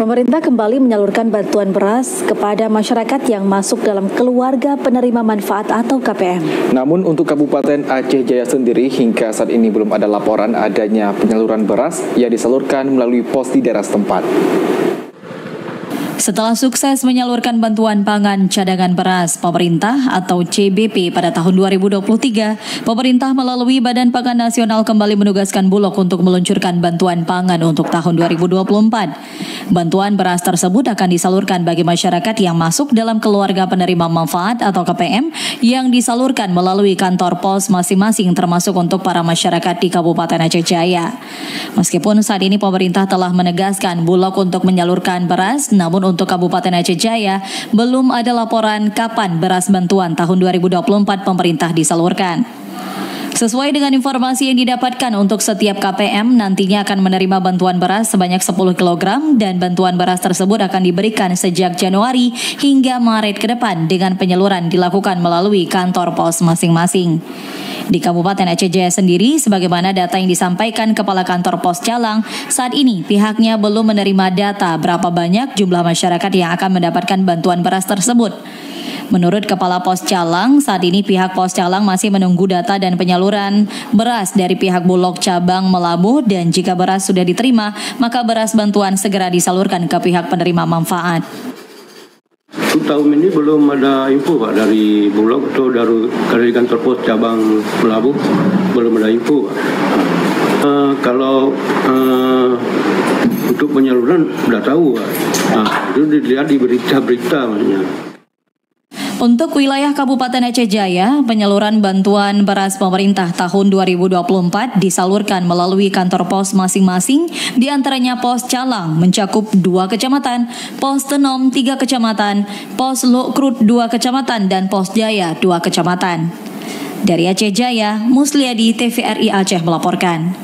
Pemerintah kembali menyalurkan bantuan beras kepada masyarakat yang masuk dalam keluarga penerima manfaat atau KPM. Namun untuk Kabupaten Aceh Jaya sendiri hingga saat ini belum ada laporan adanya penyaluran beras yang disalurkan melalui pos di daerah setempat. Setelah sukses menyalurkan bantuan pangan cadangan beras pemerintah atau CBP pada tahun 2023, pemerintah melalui Badan Pangan Nasional kembali menugaskan Bulog untuk meluncurkan bantuan pangan untuk tahun 2024. Bantuan beras tersebut akan disalurkan bagi masyarakat yang masuk dalam keluarga penerima manfaat atau KPM yang disalurkan melalui kantor pos masing-masing termasuk untuk para masyarakat di Kabupaten Aceh Jaya. Meskipun saat ini pemerintah telah menegaskan Bulog untuk menyalurkan beras, namun untuk Kabupaten Aceh Jaya belum ada laporan kapan beras bantuan tahun 2024 pemerintah disalurkan. Sesuai dengan informasi yang didapatkan, untuk setiap KPM nantinya akan menerima bantuan beras sebanyak 10 kg dan bantuan beras tersebut akan diberikan sejak Januari hingga Maret ke depan dengan penyaluran dilakukan melalui kantor pos masing-masing. Di Kabupaten Aceh Jaya sendiri, sebagaimana data yang disampaikan Kepala Kantor Pos Calang, saat ini pihaknya belum menerima data berapa banyak jumlah masyarakat yang akan mendapatkan bantuan beras tersebut. Menurut Kepala Pos Calang, saat ini pihak Pos Calang masih menunggu data dan penyaluran beras dari pihak Bulog cabang Melabuh, dan jika beras sudah diterima, maka beras bantuan segera disalurkan ke pihak penerima manfaat. Untuk tahun ini belum ada info Pak dari Bulog atau dari kantor pos cabang Melabuh, belum ada info Pak. Kalau untuk penyaluran sudah tahu Pak. Itu dilihat di berita-berita maksudnya. Untuk wilayah Kabupaten Aceh Jaya, penyaluran bantuan beras pemerintah tahun 2024 disalurkan melalui kantor pos masing-masing, di antaranya Pos Calang mencakup 2 kecamatan, Pos Tenom 3 kecamatan, Pos Lokrut 2 kecamatan, dan Pos Jaya 2 kecamatan. Dari Aceh Jaya, Musliadi, TVRI Aceh melaporkan.